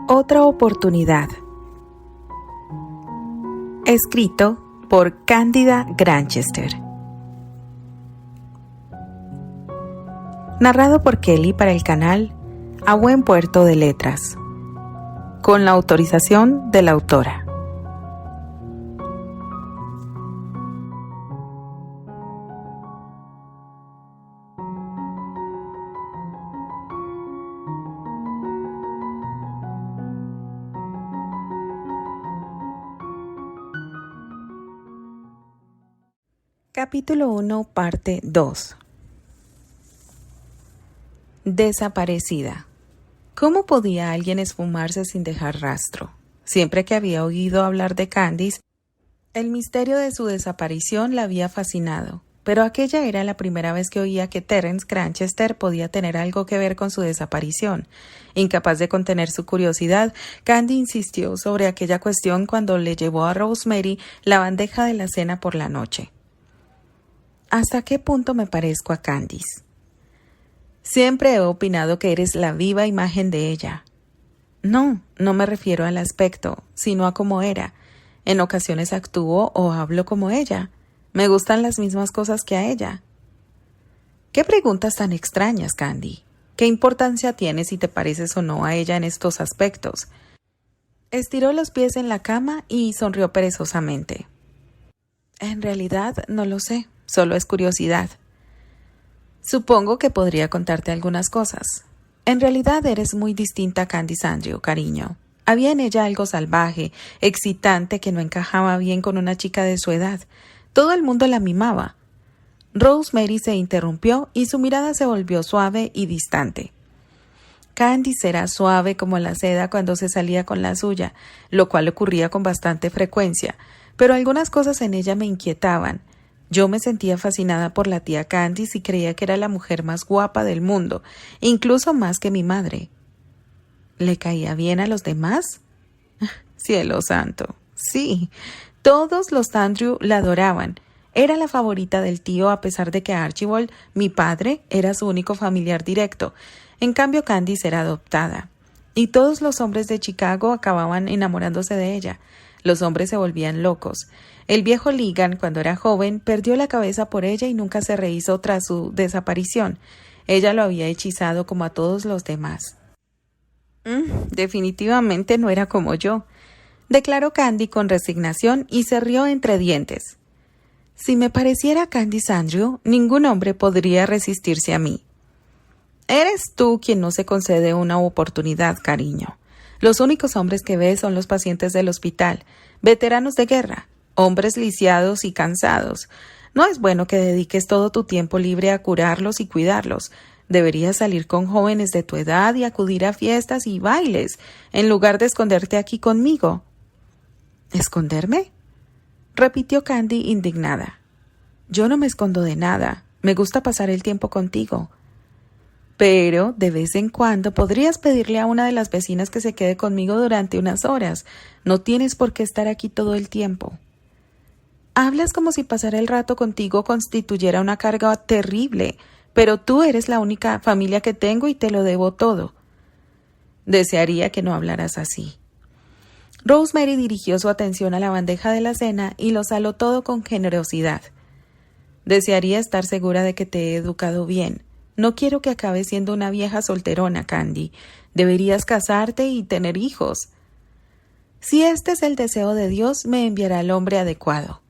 Otra oportunidad. Escrito por Cándida Granchester. Narrado por Kelly para el canal A Buen Puerto de Letras. Con la autorización de la autora. Capítulo 1, parte 2. Desaparecida. ¿Cómo podía alguien esfumarse sin dejar rastro? Siempre que había oído hablar de Candice, el misterio de su desaparición la había fascinado, pero aquella era la primera vez que oía que Terence Granchester podía tener algo que ver con su desaparición. Incapaz de contener su curiosidad, Candy insistió sobre aquella cuestión cuando le llevó a Rosemary la bandeja de la cena por la noche. ¿Hasta qué punto me parezco a Candice? Siempre he opinado que eres la viva imagen de ella. No me refiero al aspecto, sino a cómo era. En ocasiones actúo o hablo como ella. Me gustan las mismas cosas que a ella. ¿Qué preguntas tan extrañas, Candy? ¿Qué importancia tiene si te pareces o no a ella en estos aspectos? Estiró los pies en la cama y sonrió perezosamente. En realidad no lo sé. Solo es curiosidad. Supongo que podría contarte algunas cosas. En realidad eres muy distinta a Candice Andrew, cariño. Había en ella algo salvaje, excitante, que no encajaba bien con una chica de su edad. Todo el mundo la mimaba. Rosemary se interrumpió y su mirada se volvió suave y distante. Candice era suave como la seda cuando se salía con la suya, lo cual ocurría con bastante frecuencia, pero algunas cosas en ella me inquietaban. Yo me sentía fascinada por la tía Candice y creía que era la mujer más guapa del mundo, incluso más que mi madre. ¿Le caía bien a los demás? Cielo santo, sí. Todos los Andrew la adoraban. Era la favorita del tío a pesar de que Archibald, mi padre, era su único familiar directo. En cambio, Candice era adoptada. Y todos los hombres de Chicago acababan enamorándose de ella. Los hombres se volvían locos. El viejo Ligan, cuando era joven, perdió la cabeza por ella y nunca se rehízo tras su desaparición. Ella lo había hechizado como a todos los demás. Definitivamente no era como yo, declaró Candy con resignación y se rió entre dientes. Si me pareciera a Candice Andrew, ningún hombre podría resistirse a mí. Eres tú quien no se concede una oportunidad, cariño. Los únicos hombres que ves son los pacientes del hospital, veteranos de guerra, hombres lisiados y cansados. No es bueno que dediques todo tu tiempo libre a curarlos y cuidarlos. Deberías salir con jóvenes de tu edad y acudir a fiestas y bailes, en lugar de esconderte aquí conmigo. ¿Esconderme?, repitió Candy indignada. Yo no me escondo de nada. Me gusta pasar el tiempo contigo. Pero, de vez en cuando, podrías pedirle a una de las vecinas que se quede conmigo durante unas horas. No tienes por qué estar aquí todo el tiempo. Hablas como si pasar el rato contigo constituyera una carga terrible, pero tú eres la única familia que tengo y te lo debo todo. Desearía que no hablaras así. Rosemary dirigió su atención a la bandeja de la cena y lo saló todo con generosidad. Desearía estar segura de que te he educado bien. No quiero que acabes siendo una vieja solterona, Candy. Deberías casarte y tener hijos. Si este es el deseo de Dios, me enviará el hombre adecuado.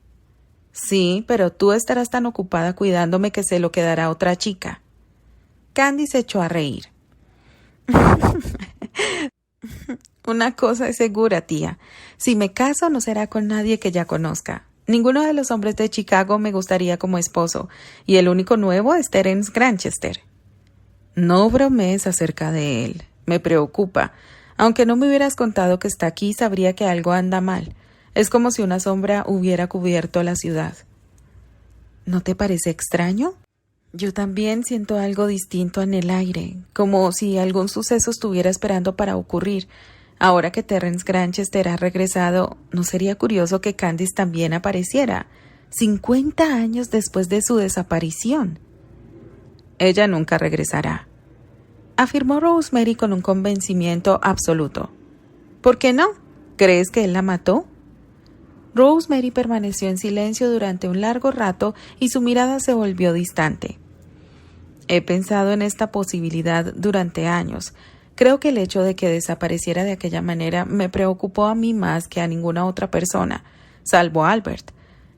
Sí, pero tú estarás tan ocupada cuidándome que se lo quedará otra chica. Candy se echó a reír. Una cosa es segura, tía. Si me caso, no será con nadie que ya conozca. Ninguno de los hombres de Chicago me gustaría como esposo, y el único nuevo es Terence Granchester. No bromees acerca de él. Me preocupa. Aunque no me hubieras contado que está aquí, sabría que algo anda mal. Es como si una sombra hubiera cubierto la ciudad. ¿No te parece extraño? Yo también siento algo distinto en el aire, como si algún suceso estuviera esperando para ocurrir. Ahora que Terence Granchester ha regresado, ¿no sería curioso que Candice también apareciera? 50 años después de su desaparición. Ella nunca regresará, afirmó Rosemary con un convencimiento absoluto. ¿Por qué no? ¿Crees que él la mató? Rosemary permaneció en silencio durante un largo rato y su mirada se volvió distante. He pensado en esta posibilidad durante años. Creo que el hecho de que desapareciera de aquella manera me preocupó a mí más que a ninguna otra persona, salvo a Albert.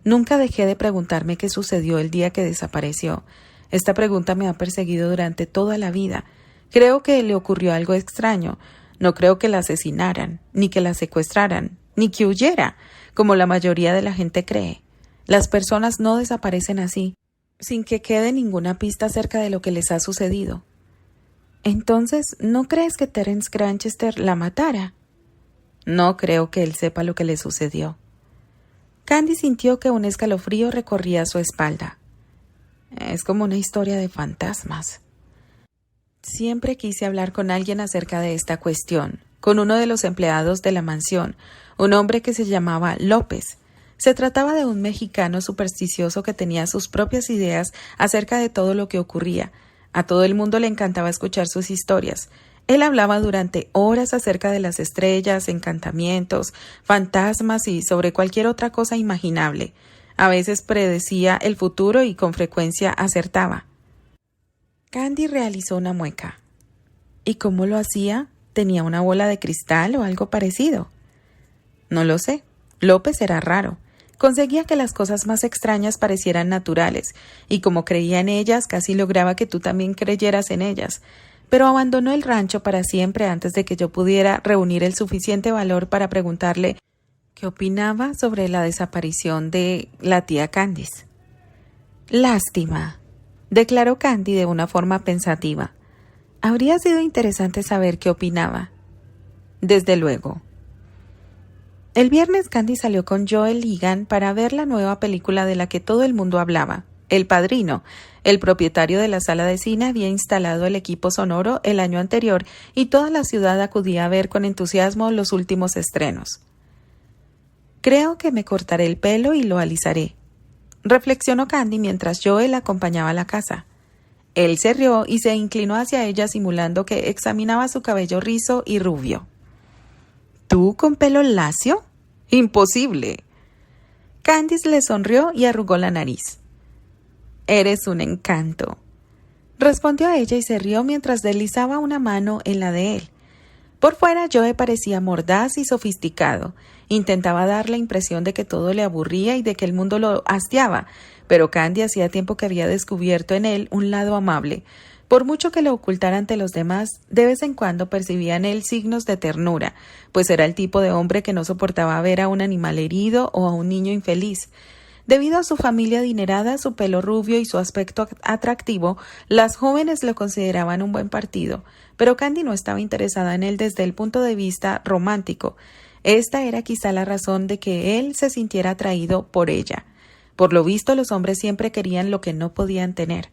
Nunca dejé de preguntarme qué sucedió el día que desapareció. Esta pregunta me ha perseguido durante toda la vida. Creo que le ocurrió algo extraño. No creo que la asesinaran, ni que la secuestraran, ni que huyera, como la mayoría de la gente cree. Las personas no desaparecen así, sin que quede ninguna pista acerca de lo que les ha sucedido. Entonces, ¿no crees que Terence Granchester la matara? No creo que él sepa lo que le sucedió. Candy sintió que un escalofrío recorría su espalda. Es como una historia de fantasmas. Siempre quise hablar con alguien acerca de esta cuestión, con uno de los empleados de la mansión, un hombre que se llamaba López. Se trataba de un mexicano supersticioso que tenía sus propias ideas acerca de todo lo que ocurría. A todo el mundo le encantaba escuchar sus historias. Él hablaba durante horas acerca de las estrellas, encantamientos, fantasmas y sobre cualquier otra cosa imaginable. A veces predecía el futuro y con frecuencia acertaba. Candy realizó una mueca. ¿Y cómo lo hacía? ¿Tenía una bola de cristal o algo parecido? No lo sé. López era raro. Conseguía que las cosas más extrañas parecieran naturales, y como creía en ellas, casi lograba que tú también creyeras en ellas. Pero abandonó el rancho para siempre antes de que yo pudiera reunir el suficiente valor para preguntarle qué opinaba sobre la desaparición de la tía Candice. Lástima, declaró Candy de una forma pensativa. Habría sido interesante saber qué opinaba. Desde luego. El viernes Candy salió con Joel Ligan para ver la nueva película de la que todo el mundo hablaba, El Padrino. El propietario de la sala de cine había instalado el equipo sonoro el año anterior y toda la ciudad acudía a ver con entusiasmo los últimos estrenos. Creo que me cortaré el pelo y lo alisaré, reflexionó Candy mientras Joel acompañaba a la casa. Él se rió y se inclinó hacia ella simulando que examinaba su cabello rizo y rubio. ¿Tú con pelo lacio? ¡Imposible! Candice le sonrió y arrugó la nariz. Eres un encanto, respondió a ella y se rió mientras deslizaba una mano en la de él. Por fuera Joe parecía mordaz y sofisticado. Intentaba dar la impresión de que todo le aburría y de que el mundo lo hastiaba, pero Candy hacía tiempo que había descubierto en él un lado amable. Por mucho que lo ocultara ante los demás, de vez en cuando percibía en él signos de ternura, pues era el tipo de hombre que no soportaba ver a un animal herido o a un niño infeliz. Debido a su familia adinerada, su pelo rubio y su aspecto atractivo, las jóvenes lo consideraban un buen partido, pero Candy no estaba interesada en él desde el punto de vista romántico. Esta era quizá la razón de que él se sintiera atraído por ella. Por lo visto, los hombres siempre querían lo que no podían tener.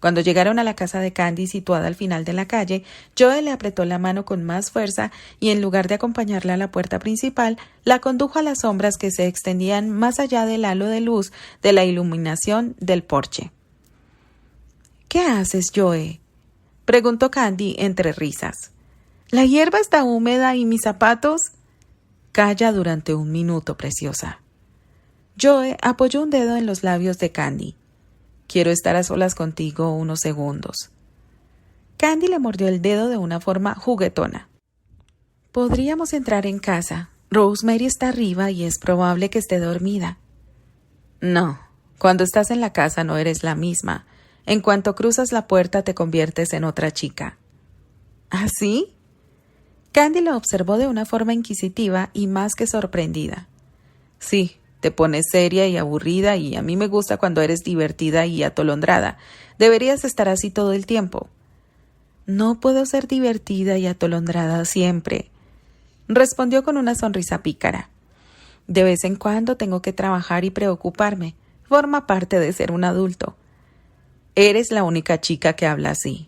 Cuando llegaron a la casa de Candy, situada al final de la calle, Joe le apretó la mano con más fuerza y, en lugar de acompañarla a la puerta principal, la condujo a las sombras que se extendían más allá del halo de luz de la iluminación del porche. ¿Qué haces, Joe?, preguntó Candy entre risas. ¿La hierba está húmeda y mis zapatos? Calla durante un minuto, preciosa. Joe apoyó un dedo en los labios de Candy. Quiero estar a solas contigo unos segundos. Candy le mordió el dedo de una forma juguetona. Podríamos entrar en casa. Rosemary está arriba y es probable que esté dormida. No, cuando estás en la casa no eres la misma. En cuanto cruzas la puerta te conviertes en otra chica. ¿Ah, sí? Candy lo observó de una forma inquisitiva y más que sorprendida. Sí. Te pones seria y aburrida y a mí me gusta cuando eres divertida y atolondrada. Deberías estar así todo el tiempo. No puedo ser divertida y atolondrada siempre, respondió con una sonrisa pícara. De vez en cuando tengo que trabajar y preocuparme. Forma parte de ser un adulto. Eres la única chica que habla así.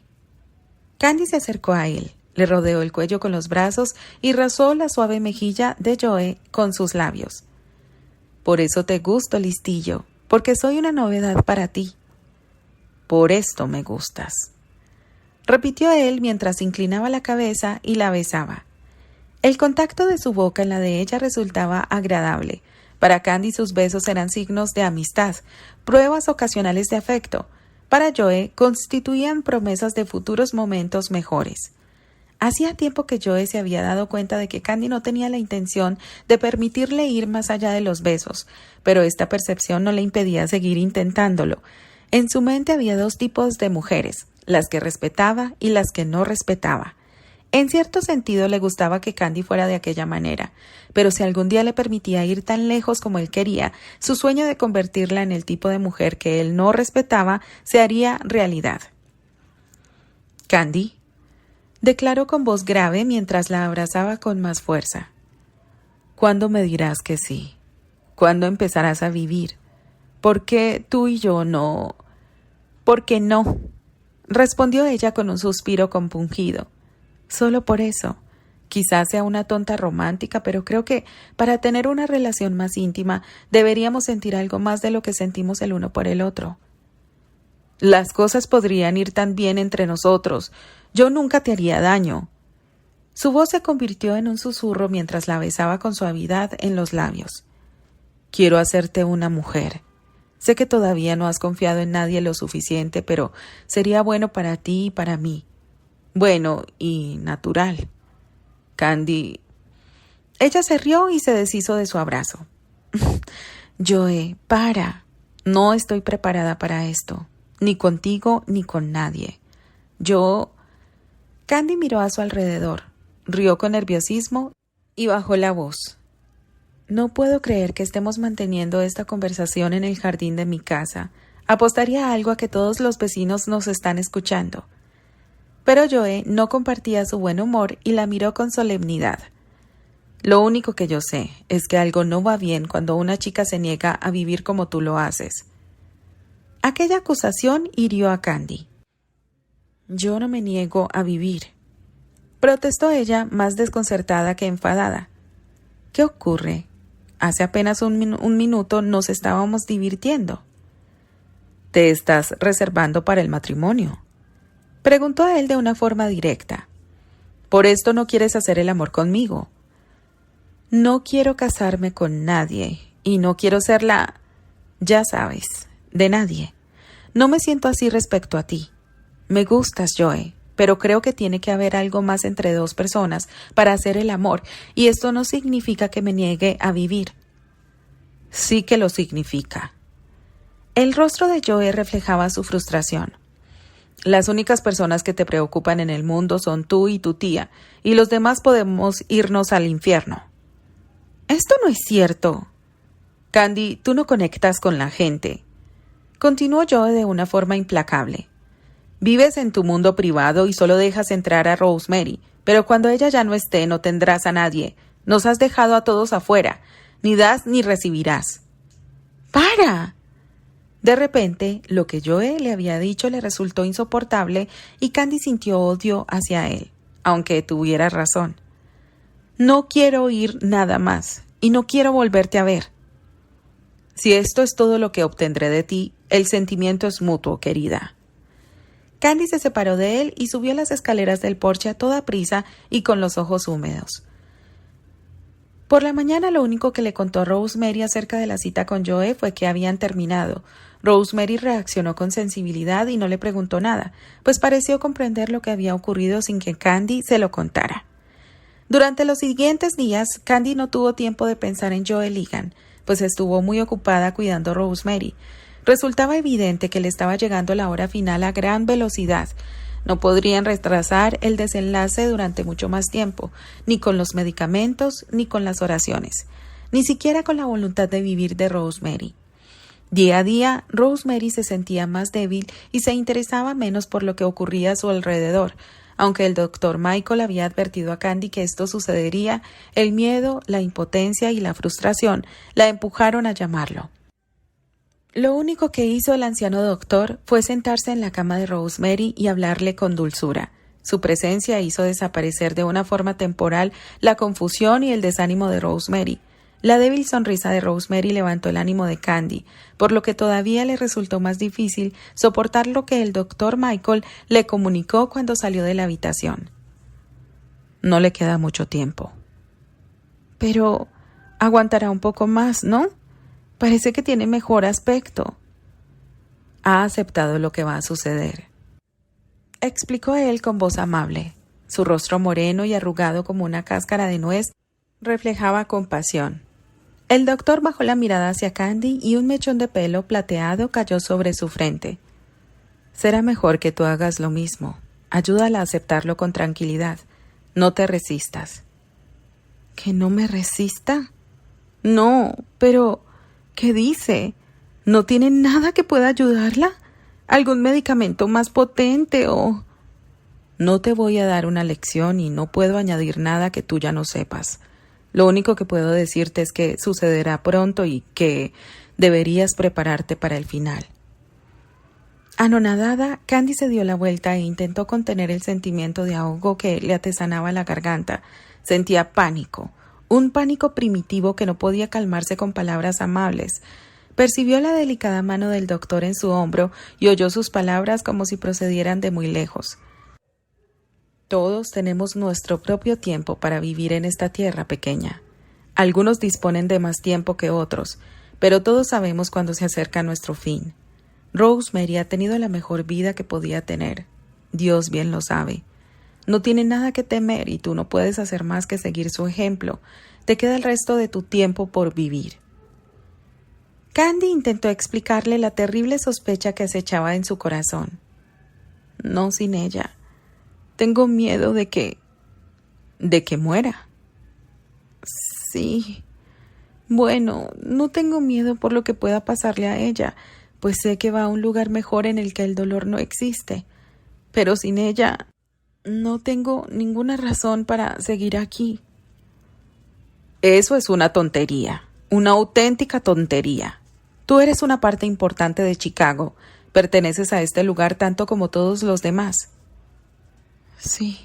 Candy se acercó a él, le rodeó el cuello con los brazos y rozó la suave mejilla de Joe con sus labios. Por eso te gusto, listillo, porque soy una novedad para ti. Por esto me gustas, repitió él mientras inclinaba la cabeza y la besaba. El contacto de su boca en la de ella resultaba agradable. Para Candy sus besos eran signos de amistad, pruebas ocasionales de afecto. Para Joe constituían promesas de futuros momentos mejores. Hacía tiempo que Joe se había dado cuenta de que Candy no tenía la intención de permitirle ir más allá de los besos, pero esta percepción no le impedía seguir intentándolo. En su mente había dos tipos de mujeres, las que respetaba y las que no respetaba. En cierto sentido le gustaba que Candy fuera de aquella manera, pero si algún día le permitía ir tan lejos como él quería, su sueño de convertirla en el tipo de mujer que él no respetaba se haría realidad. «Candy», declaró con voz grave mientras la abrazaba con más fuerza. «¿Cuándo me dirás que sí? ¿Cuándo empezarás a vivir? ¿Por qué tú y yo no...?» «¿Por qué no?», respondió ella con un suspiro compungido. «Solo por eso. Quizás sea una tonta romántica, pero creo que para tener una relación más íntima deberíamos sentir algo más de lo que sentimos el uno por el otro. Las cosas podrían ir tan bien entre nosotros. Yo nunca te haría daño». Su voz se convirtió en un susurro mientras la besaba con suavidad en los labios. «Quiero hacerte una mujer. Sé que todavía no has confiado en nadie lo suficiente, pero sería bueno para ti y para mí. Bueno y natural. Candy». Ella se rió y se deshizo de su abrazo. «Joe, para. No estoy preparada para esto. Ni contigo ni con nadie. Candy miró a su alrededor, rió con nerviosismo y bajó la voz. «No puedo creer que estemos manteniendo esta conversación en el jardín de mi casa. Apostaría algo a que todos los vecinos nos están escuchando». Pero Joe no compartía su buen humor y la miró con solemnidad. «Lo único que yo sé es que algo no va bien cuando una chica se niega a vivir como tú lo haces». Aquella acusación hirió a Candy. «Yo no me niego a vivir», protestó ella más desconcertada que enfadada. «¿Qué ocurre? Hace apenas un minuto nos estábamos divirtiendo». «¿Te estás reservando para el matrimonio?», preguntó él de una forma directa. «¿Por esto no quieres hacer el amor conmigo?». «No quiero casarme con nadie y no quiero ser ya sabes, de nadie. No me siento así respecto a ti. Me gustas, Joe, pero creo que tiene que haber algo más entre dos personas para hacer el amor, y esto no significa que me niegue a vivir». «Sí que lo significa». El rostro de Joe reflejaba su frustración. «Las únicas personas que te preocupan en el mundo son tú y tu tía, y los demás podemos irnos al infierno». «Esto no es cierto». «Candy, tú no conectas con la gente», continuó Joe de una forma implacable. «Vives en tu mundo privado y solo dejas entrar a Rosemary, pero cuando ella ya no esté no tendrás a nadie. Nos has dejado a todos afuera. Ni das ni recibirás». «¡Para!». De repente, lo que Joe le había dicho le resultó insoportable y Candy sintió odio hacia él, aunque tuviera razón. «No quiero oír nada más y no quiero volverte a ver». «Si esto es todo lo que obtendré de ti, el sentimiento es mutuo, querida». Candy se separó de él y subió las escaleras del porche a toda prisa y con los ojos húmedos. Por la mañana lo único que le contó Rosemary acerca de la cita con Joe fue que habían terminado. Rosemary reaccionó con sensibilidad y no le preguntó nada, pues pareció comprender lo que había ocurrido sin que Candy se lo contara. Durante los siguientes días, Candy no tuvo tiempo de pensar en Joe Ligan, pues estuvo muy ocupada cuidando a Rosemary. Resultaba evidente que le estaba llegando la hora final a gran velocidad. No podrían retrasar el desenlace durante mucho más tiempo, ni con los medicamentos, ni con las oraciones, ni siquiera con la voluntad de vivir de Rosemary. Día a día, Rosemary se sentía más débil y se interesaba menos por lo que ocurría a su alrededor. Aunque el doctor Michael había advertido a Candy que esto sucedería, el miedo, la impotencia y la frustración la empujaron a llamarlo. Lo único que hizo el anciano doctor fue sentarse en la cama de Rosemary y hablarle con dulzura. Su presencia hizo desaparecer de una forma temporal la confusión y el desánimo de Rosemary. La débil sonrisa de Rosemary levantó el ánimo de Candy, por lo que todavía le resultó más difícil soportar lo que el doctor Michael le comunicó cuando salió de la habitación. «No le queda mucho tiempo», Pero aguantará un poco más, ¿no? Parece que tiene mejor aspecto. Ha aceptado lo que va a suceder, explicó él con voz amable. Su rostro moreno y arrugado como una cáscara de nuez reflejaba compasión. El doctor bajó la mirada hacia Candy y un mechón de pelo plateado cayó sobre su frente. Será mejor que tú hagas lo mismo. Ayúdala a aceptarlo con tranquilidad. No te resistas. ¿Que no me resista? No, pero ¿qué dice? ¿No tiene nada que pueda ayudarla? ¿Algún medicamento más potente o...? No te voy a dar una lección y no puedo añadir nada que tú ya no sepas. Lo único que puedo decirte es que sucederá pronto y que deberías prepararte para el final. Anonadada, Candy se dio la vuelta e intentó contener el sentimiento de ahogo que le atesanaba la garganta. Sentía pánico, un pánico primitivo que no podía calmarse con palabras amables. Percibió la delicada mano del doctor en su hombro y oyó sus palabras como si procedieran de muy lejos. Todos tenemos nuestro propio tiempo para vivir en esta tierra pequeña. Algunos disponen de más tiempo que otros, pero todos sabemos cuándo se acerca nuestro fin. Rosemary ha tenido la mejor vida que podía tener. Dios bien lo sabe. No tiene nada que temer y tú no puedes hacer más que seguir su ejemplo. Te queda el resto de tu tiempo por vivir. Candy intentó explicarle la terrible sospecha que acechaba en su corazón. No sin ella. Tengo miedo de que muera. Sí. Bueno, no tengo miedo por lo que pueda pasarle a ella, pues sé que va a un lugar mejor en el que el dolor no existe. Pero sin ella, no tengo ninguna razón para seguir aquí. Eso es una tontería, una auténtica tontería. Tú eres una parte importante de Chicago. Perteneces a este lugar tanto como todos los demás. Sí.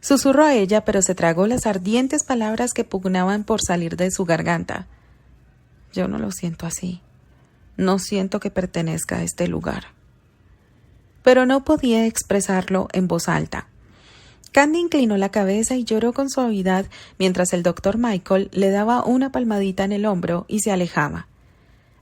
Susurró a ella, pero se tragó las ardientes palabras que pugnaban por salir de su garganta. Yo no lo siento así. No siento que pertenezca a este lugar. Pero no podía expresarlo en voz alta. Candy inclinó la cabeza y lloró con suavidad mientras el doctor Michael le daba una palmadita en el hombro y se alejaba.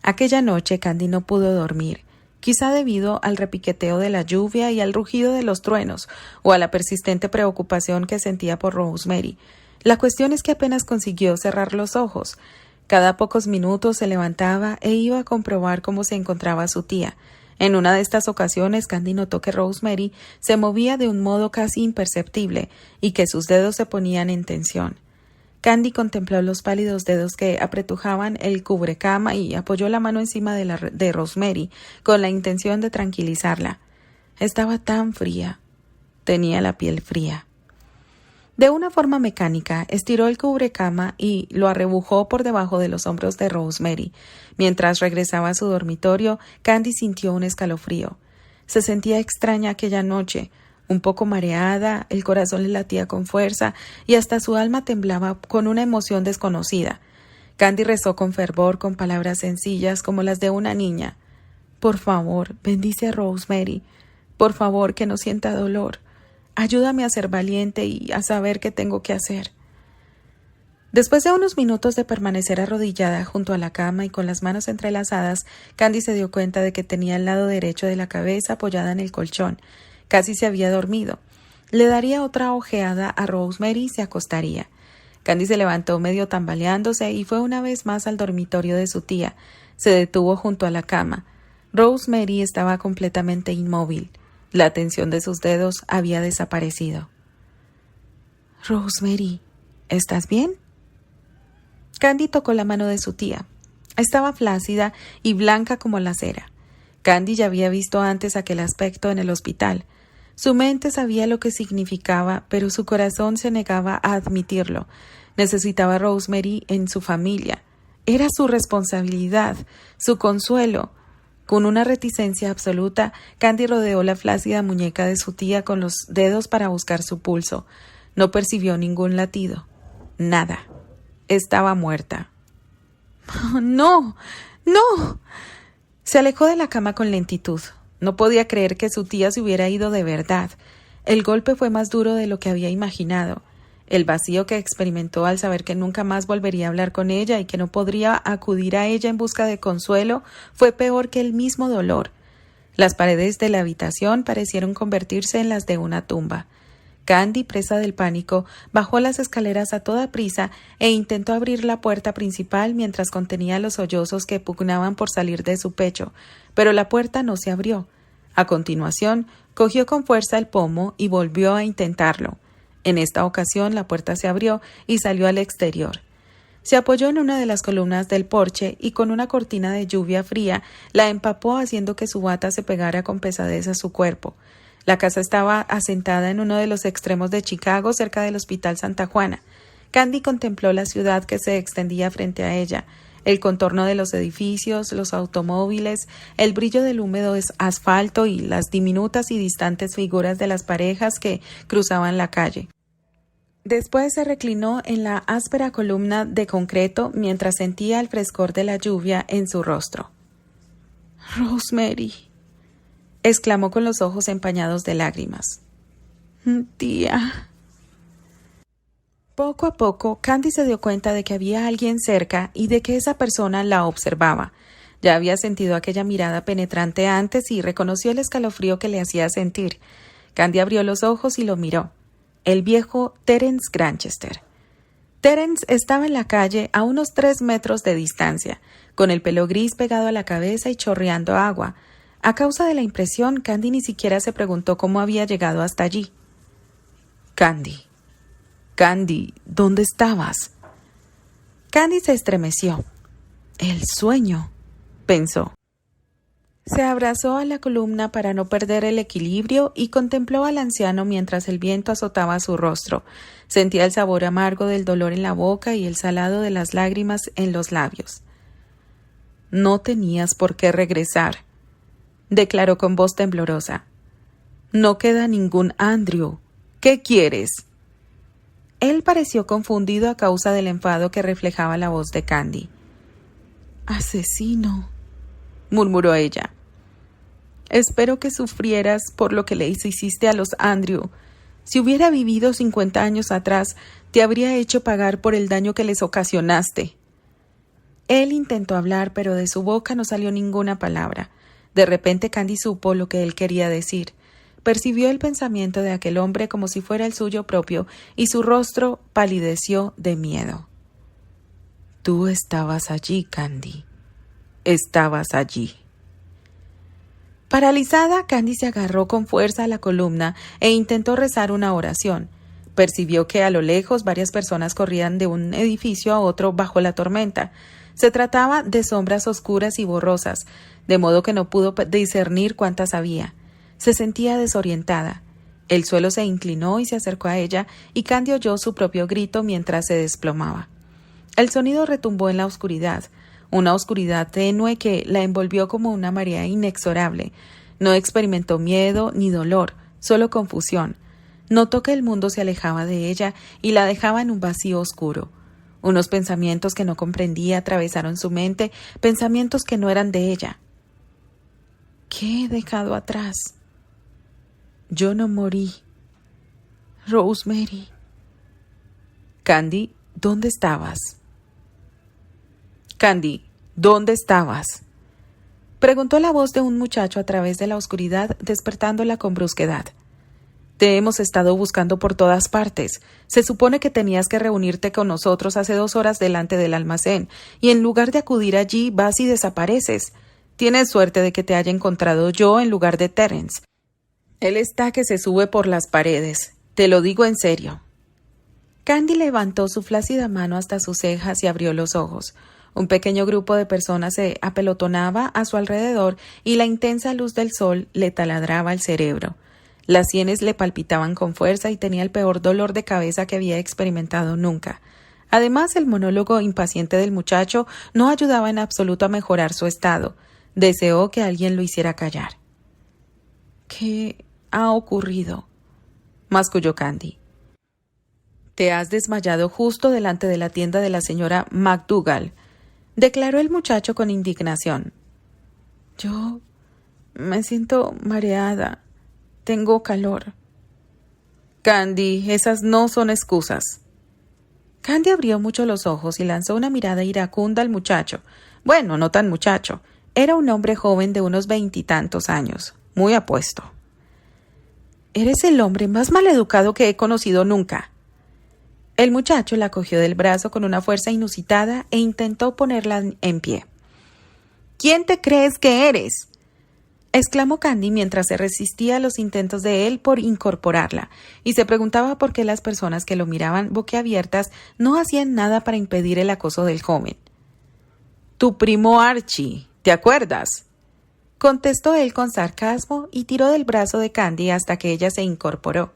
Aquella noche Candy no pudo dormir, quizá debido al repiqueteo de la lluvia y al rugido de los truenos, o a la persistente preocupación que sentía por Rosemary. La cuestión es que apenas consiguió cerrar los ojos. Cada pocos minutos se levantaba e iba a comprobar cómo se encontraba su tía. En una de estas ocasiones Candy notó que Rosemary se movía de un modo casi imperceptible y que sus dedos se ponían en tensión. Candy contempló los pálidos dedos que apretujaban el cubrecama y apoyó la mano encima de Rosemary con la intención de tranquilizarla. Estaba tan fría. Tenía la piel fría. De una forma mecánica, estiró el cubrecama y lo arrebujó por debajo de los hombros de Rosemary. Mientras regresaba a su dormitorio, Candy sintió un escalofrío. Se sentía extraña aquella noche, un poco mareada, el corazón le latía con fuerza y hasta su alma temblaba con una emoción desconocida. Candy rezó con fervor, con palabras sencillas como las de una niña. Por favor, bendice a Rosemary. Por favor, que no sienta dolor. Ayúdame a ser valiente y a saber qué tengo que hacer. Después de unos minutos de permanecer arrodillada junto a la cama y con las manos entrelazadas, Candy se dio cuenta de que tenía el lado derecho de la cabeza apoyada en el colchón. Casi se había dormido. Le daría otra ojeada a Rosemary y se acostaría. Candy se levantó medio tambaleándose y fue una vez más al dormitorio de su tía. Se detuvo junto a la cama. Rosemary estaba completamente inmóvil. La tensión de sus dedos había desaparecido. Rosemary, ¿estás bien? Candy tocó la mano de su tía. Estaba flácida y blanca como la cera. Candy ya había visto antes aquel aspecto en el hospital. Su mente sabía lo que significaba, pero su corazón se negaba a admitirlo. Necesitaba a Rosemary en su familia. Era su responsabilidad, su consuelo. Con una reticencia absoluta, Candy rodeó la flácida muñeca de su tía con los dedos para buscar su pulso. No percibió ningún latido. Nada. Estaba muerta. ¡No! ¡No! Se alejó de la cama con lentitud. No podía creer que su tía se hubiera ido de verdad. El golpe fue más duro de lo que había imaginado. El vacío que experimentó al saber que nunca más volvería a hablar con ella y que no podría acudir a ella en busca de consuelo fue peor que el mismo dolor. Las paredes de la habitación parecieron convertirse en las de una tumba. Candy, presa del pánico, bajó las escaleras a toda prisa e intentó abrir la puerta principal mientras contenía los sollozos que pugnaban por salir de su pecho, pero la puerta no se abrió. A continuación, cogió con fuerza el pomo y volvió a intentarlo. En esta ocasión la puerta se abrió y salió al exterior. Se apoyó en una de las columnas del porche y con una cortina de lluvia fría la empapó haciendo que su bata se pegara con pesadez a su cuerpo. La casa estaba asentada en uno de los extremos de Chicago, cerca del Hospital Santa Juana. Candy contempló la ciudad que se extendía frente a ella, el contorno de los edificios, los automóviles, el brillo del húmedo asfalto y las diminutas y distantes figuras de las parejas que cruzaban la calle. Después se reclinó en la áspera columna de concreto mientras sentía el frescor de la lluvia en su rostro. «Rosemary», exclamó con los ojos empañados de lágrimas. «Tía». Poco a poco, Candy se dio cuenta de que había alguien cerca y de que esa persona la observaba. Ya había sentido aquella mirada penetrante antes y reconoció el escalofrío que le hacía sentir. Candy abrió los ojos y lo miró. El viejo Terence Granchester. Terence estaba en la calle a unos 3 metros de distancia, con el pelo gris pegado a la cabeza y chorreando agua. A causa de la impresión, Candy ni siquiera se preguntó cómo había llegado hasta allí. Candy, ¿dónde estabas? Candy se estremeció. El sueño, pensó. Se abrazó a la columna para no perder el equilibrio y contempló al anciano mientras el viento azotaba su rostro. Sentía el sabor amargo del dolor en la boca y el salado de las lágrimas en los labios. «No tenías por qué regresar», declaró con voz temblorosa. «No queda ningún Andrew. ¿Qué quieres?» Él pareció confundido a causa del enfado que reflejaba la voz de Candy. «Asesino», murmuró ella. «Espero que sufrieras por lo que le hiciste a los Andrew. Si hubiera vivido 50 años atrás, te habría hecho pagar por el daño que les ocasionaste». Él intentó hablar, pero de su boca no salió ninguna palabra. De repente Candy supo lo que él quería decir. Percibió el pensamiento de aquel hombre como si fuera el suyo propio, y su rostro palideció de miedo. «Tú estabas allí, Candy. Estabas allí». Paralizada, Candy se agarró con fuerza a la columna e intentó rezar una oración. Percibió que a lo lejos varias personas corrían de un edificio a otro bajo la tormenta. Se trataba de sombras oscuras y borrosas, de modo que no pudo discernir cuántas había. Se sentía desorientada. El suelo se inclinó y se acercó a ella, y Candy oyó su propio grito mientras se desplomaba. El sonido retumbó en la oscuridad, una oscuridad tenue que la envolvió como una marea inexorable. No experimentó miedo ni dolor, solo confusión. Notó que el mundo se alejaba de ella y la dejaba en un vacío oscuro. Unos pensamientos que no comprendía atravesaron su mente, pensamientos que no eran de ella. ¿Qué he dejado atrás? Yo no morí. Rosemary. Candy, ¿dónde estabas? Candy, ¿dónde estabas?, preguntó la voz de un muchacho a través de la oscuridad, despertándola con brusquedad. Te hemos estado buscando por todas partes. Se supone que tenías que reunirte con nosotros hace 2 horas delante del almacén, y en lugar de acudir allí vas y desapareces. Tienes suerte de que te haya encontrado yo en lugar de Terence. Él está que se sube por las paredes. Te lo digo en serio. Candy levantó su flácida mano hasta sus cejas y abrió los ojos. Un pequeño grupo de personas se apelotonaba a su alrededor y la intensa luz del sol le taladraba el cerebro. Las sienes le palpitaban con fuerza y tenía el peor dolor de cabeza que había experimentado nunca. Además, el monólogo impaciente del muchacho no ayudaba en absoluto a mejorar su estado. Deseó que alguien lo hiciera callar. «¿Qué ha ocurrido?», masculló Candy. «Te has desmayado justo delante de la tienda de la señora McDougall», declaró el muchacho con indignación. «Yo me siento mareada. Tengo calor». Candy, esas no son excusas. Candy abrió mucho los ojos y lanzó una mirada iracunda al muchacho. Bueno, no tan muchacho. Era un hombre joven de unos 20 y tantos años, muy apuesto. Eres el hombre más maleducado que he conocido nunca. El muchacho la cogió del brazo con una fuerza inusitada e intentó ponerla en pie. ¿Quién te crees que eres?, exclamó Candy mientras se resistía a los intentos de él por incorporarla, y se preguntaba por qué las personas que lo miraban boquiabiertas no hacían nada para impedir el acoso del joven. «Tu primo Archie, ¿te acuerdas?», contestó él con sarcasmo y tiró del brazo de Candy hasta que ella se incorporó.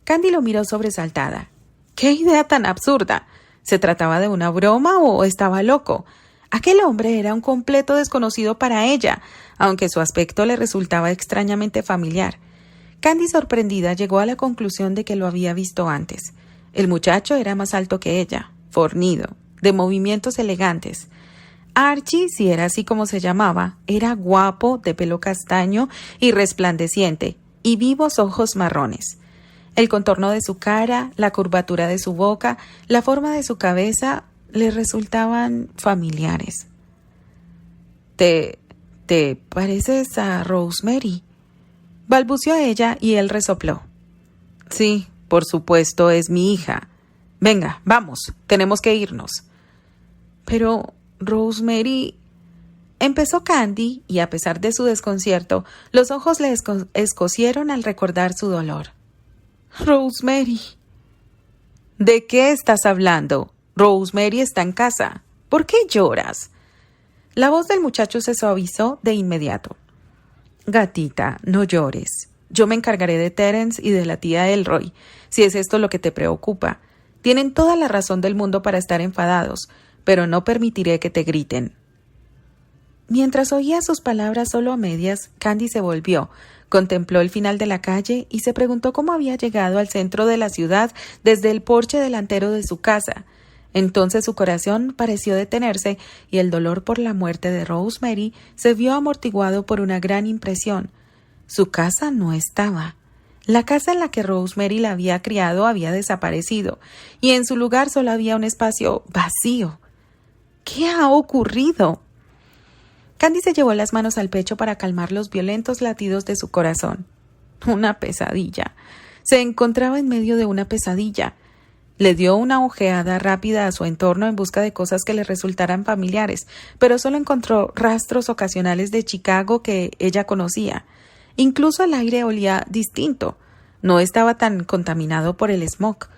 Candy lo miró sobresaltada. ¡Qué idea tan absurda! ¿Se trataba de una broma o estaba loco? Aquel hombre era un completo desconocido para ella, aunque su aspecto le resultaba extrañamente familiar. Candy, sorprendida, llegó a la conclusión de que lo había visto antes. El muchacho era más alto que ella, fornido, de movimientos elegantes. Archie, si era así como se llamaba, era guapo, de pelo castaño y resplandeciente, y vivos ojos marrones. El contorno de su cara, la curvatura de su boca, la forma de su cabeza le resultaban familiares. ¿Te pareces a Rosemary?, balbuceó ella y él resopló. Sí, por supuesto, es mi hija. Venga, vamos, tenemos que irnos. Pero Rosemary, empezó Candy, y a pesar de su desconcierto, los ojos le escocieron al recordar su dolor. Rosemary. ¿De qué estás hablando? Rosemary está en casa. ¿Por qué lloras? La voz del muchacho se suavizó de inmediato. Gatita, no llores. Yo me encargaré de Terence y de la tía Elroy, si es esto lo que te preocupa. Tienen toda la razón del mundo para estar enfadados, pero no permitiré que te griten. Mientras oía sus palabras solo a medias, Candy se volvió, contempló el final de la calle y se preguntó cómo había llegado al centro de la ciudad desde el porche delantero de su casa. Entonces su corazón pareció detenerse y el dolor por la muerte de Rosemary se vio amortiguado por una gran impresión. Su casa no estaba. La casa en la que Rosemary la había criado había desaparecido y en su lugar solo había un espacio vacío. ¿Qué ha ocurrido? Candy se llevó las manos al pecho para calmar los violentos latidos de su corazón. Una pesadilla. Se encontraba en medio de una pesadilla. Le dio una ojeada rápida a su entorno en busca de cosas que le resultaran familiares, pero solo encontró rastros ocasionales de Chicago que ella conocía. Incluso el aire olía distinto. No estaba tan contaminado por el smog.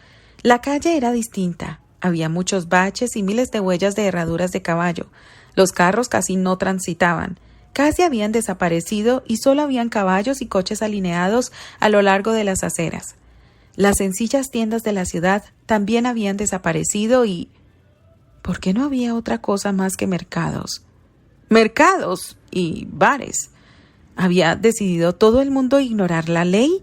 La calle era distinta. Había muchos baches y miles de huellas de herraduras de caballo. Los carros casi no transitaban. Casi habían desaparecido y solo habían caballos y coches alineados a lo largo de las aceras. Las sencillas tiendas de la ciudad también habían desaparecido y... ¿por qué no había otra cosa más que mercados? ¡Mercados! Y bares. ¿Había decidido todo el mundo ignorar la ley?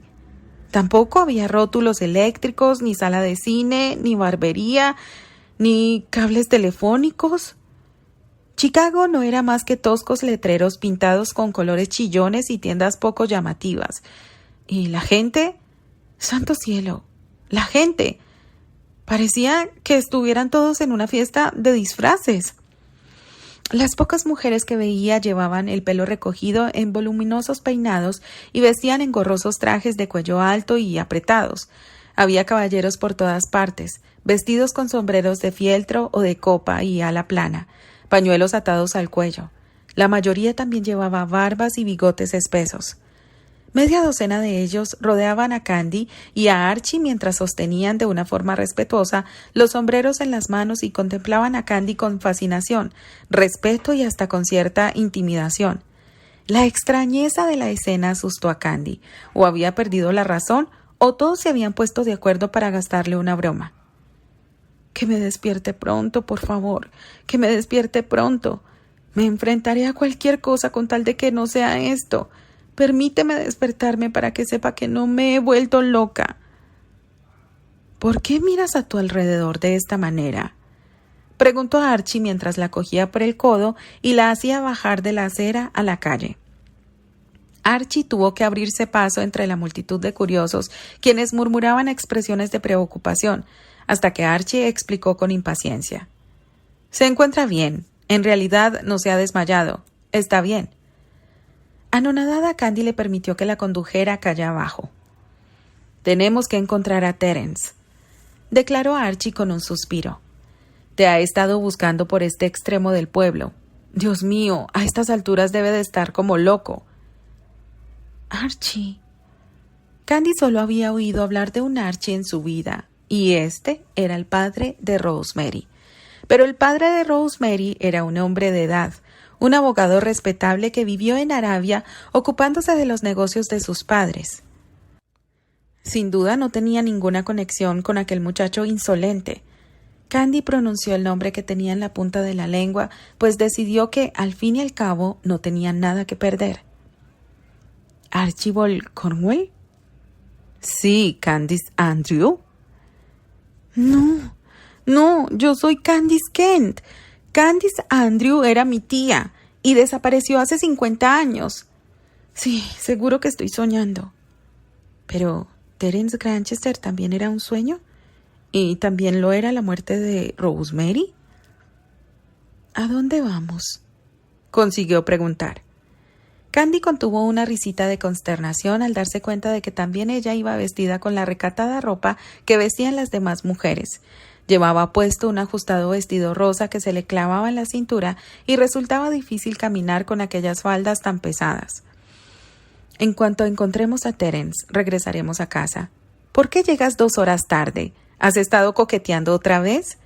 Tampoco había rótulos eléctricos, ni sala de cine, ni barbería, ni cables telefónicos. Chicago no era más que toscos letreros pintados con colores chillones y tiendas poco llamativas. ¿Y la gente? ¡Santo cielo! ¡La gente! Parecía que estuvieran todos en una fiesta de disfraces. Las pocas mujeres que veía llevaban el pelo recogido en voluminosos peinados y vestían engorrosos trajes de cuello alto y apretados. Había caballeros por todas partes, vestidos con sombreros de fieltro o de copa y ala plana, pañuelos atados al cuello. La mayoría también llevaba barbas y bigotes espesos. Media docena de ellos rodeaban a Candy y a Archie mientras sostenían de una forma respetuosa los sombreros en las manos y contemplaban a Candy con fascinación, respeto y hasta con cierta intimidación. La extrañeza de la escena asustó a Candy. O había perdido la razón o todos se habían puesto de acuerdo para gastarle una broma. Que me despierte pronto, por favor, que me despierte pronto. Me enfrentaré a cualquier cosa con tal de que no sea esto. Permíteme despertarme para que sepa que no me he vuelto loca. ¿Por qué miras a tu alrededor de esta manera?, preguntó Archie mientras la cogía por el codo y la hacía bajar de la acera a la calle. Archie tuvo que abrirse paso entre la multitud de curiosos, quienes murmuraban expresiones de preocupación, hasta que Archie explicó con impaciencia. Se encuentra bien. En realidad no se ha desmayado. Está bien. Anonadada, Candy le permitió que la condujera calle abajo. Tenemos que encontrar a Terence, declaró Archie con un suspiro. Te ha estado buscando por este extremo del pueblo. Dios mío, a estas alturas debe de estar como loco. Archie. Candy solo había oído hablar de un Archie en su vida, y este era el padre de Rosemary. Pero el padre de Rosemary era un hombre de edad, un abogado respetable que vivió en Arabia ocupándose de los negocios de sus padres. Sin duda no tenía ninguna conexión con aquel muchacho insolente. Candy pronunció el nombre que tenía en la punta de la lengua, pues decidió que, al fin y al cabo, no tenía nada que perder. ¿Archibald Cornwell? Sí, Candice Andrew. No, yo soy Candice Kent. Candice Andrew era mi tía y desapareció hace 50 años. Sí, seguro que estoy soñando. Pero ¿Terence Granchester también era un sueño? ¿Y también lo era la muerte de Rosemary? ¿A dónde vamos?, consiguió preguntar. Candy contuvo una risita de consternación al darse cuenta de que también ella iba vestida con la recatada ropa que vestían las demás mujeres. Llevaba puesto un ajustado vestido rosa que se le clavaba en la cintura y resultaba difícil caminar con aquellas faldas tan pesadas. En cuanto encontremos a Terence, regresaremos a casa. ¿Por qué llegas 2 horas tarde? ¿Has estado coqueteando otra vez?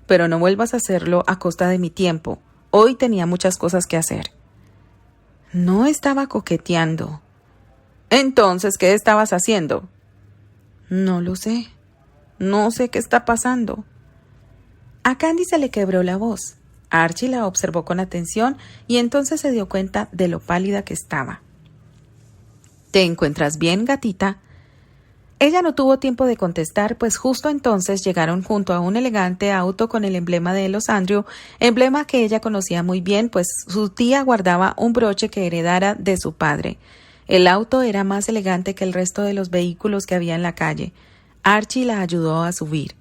Pero no vuelvas a hacerlo a costa de mi tiempo. Hoy tenía muchas cosas que hacer. No estaba coqueteando. Entonces, ¿qué estabas haciendo? No lo sé. No sé qué está pasando. A Candy se le quebró la voz. Archie la observó con atención y entonces se dio cuenta de lo pálida que estaba. ¿Te encuentras bien, gatita? Ella no tuvo tiempo de contestar, pues justo entonces llegaron junto a un elegante auto con el emblema de los Andrew, emblema que ella conocía muy bien, pues su tía guardaba un broche que heredara de su padre. El auto era más elegante que el resto de los vehículos que había en la calle. Archie la ayudó a subir.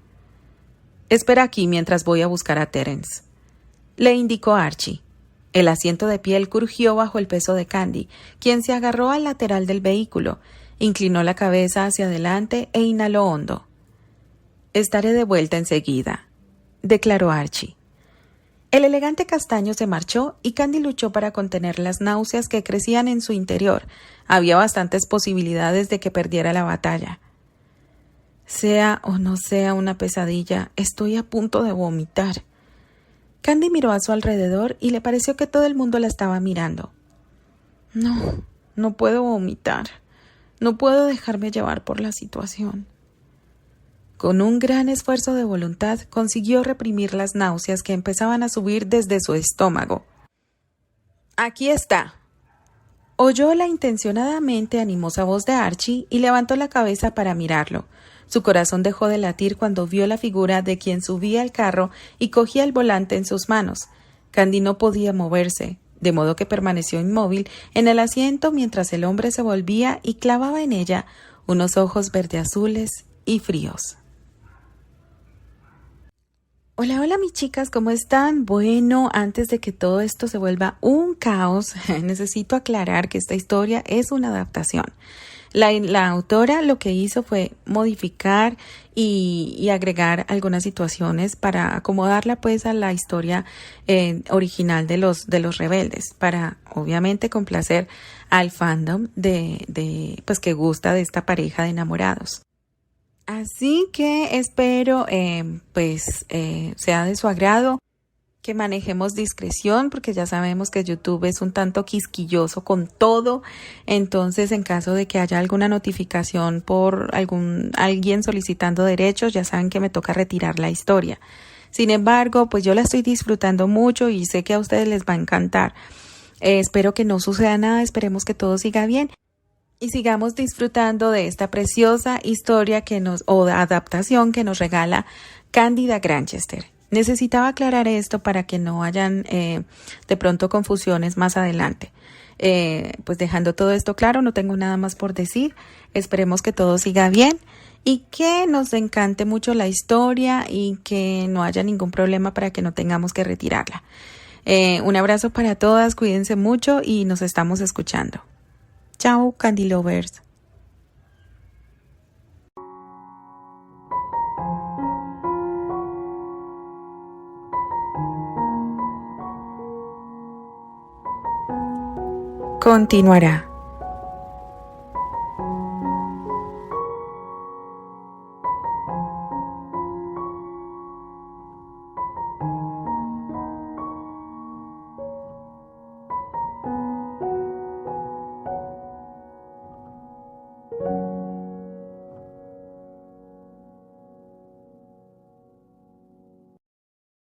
Espera aquí mientras voy a buscar a Terence, le indicó Archie. El asiento de piel crujió bajo el peso de Candy, quien se agarró al lateral del vehículo, inclinó la cabeza hacia adelante e inhaló hondo. Estaré de vuelta enseguida, declaró Archie. El elegante castaño se marchó y Candy luchó para contener las náuseas que crecían en su interior. Había bastantes posibilidades de que perdiera la batalla. Sea o no sea una pesadilla, estoy a punto de vomitar. Candy miró a su alrededor y le pareció que todo el mundo la estaba mirando. No puedo vomitar. No puedo dejarme llevar por la situación. Con un gran esfuerzo de voluntad consiguió reprimir las náuseas que empezaban a subir desde su estómago. Aquí está. Oyó la intencionadamente animosa voz de Archie y levantó la cabeza para mirarlo. Su corazón dejó de latir cuando vio la figura de quien subía al carro y cogía el volante en sus manos. Candy no podía moverse, de modo que permaneció inmóvil en el asiento mientras el hombre se volvía y clavaba en ella unos ojos verdeazules y fríos. Hola, mis chicas, ¿cómo están? Bueno, antes de que todo esto se vuelva un caos, necesito aclarar que esta historia es una adaptación. La autora lo que hizo fue modificar y agregar algunas situaciones para acomodarla pues a la historia original de los rebeldes, para obviamente complacer al fandom de pues que gusta de esta pareja de enamorados. Así que espero sea de su agrado, que manejemos discreción, porque ya sabemos que YouTube es un tanto quisquilloso con todo. Entonces, en caso de que haya alguna notificación por alguien solicitando derechos, ya saben que me toca retirar la historia. Sin embargo, pues yo la estoy disfrutando mucho y sé que a ustedes les va a encantar. Espero que no suceda nada, esperemos que todo siga bien y sigamos disfrutando de esta preciosa historia o adaptación que nos regala Cándida Granchester. Necesitaba aclarar esto para que no hayan de pronto confusiones más adelante. Pues dejando todo esto claro, no tengo nada más por decir. Esperemos que todo siga bien y que nos encante mucho la historia y que no haya ningún problema para que no tengamos que retirarla. Un abrazo para todas, cuídense mucho y nos estamos escuchando. Chao, Candy Lovers. Continuará.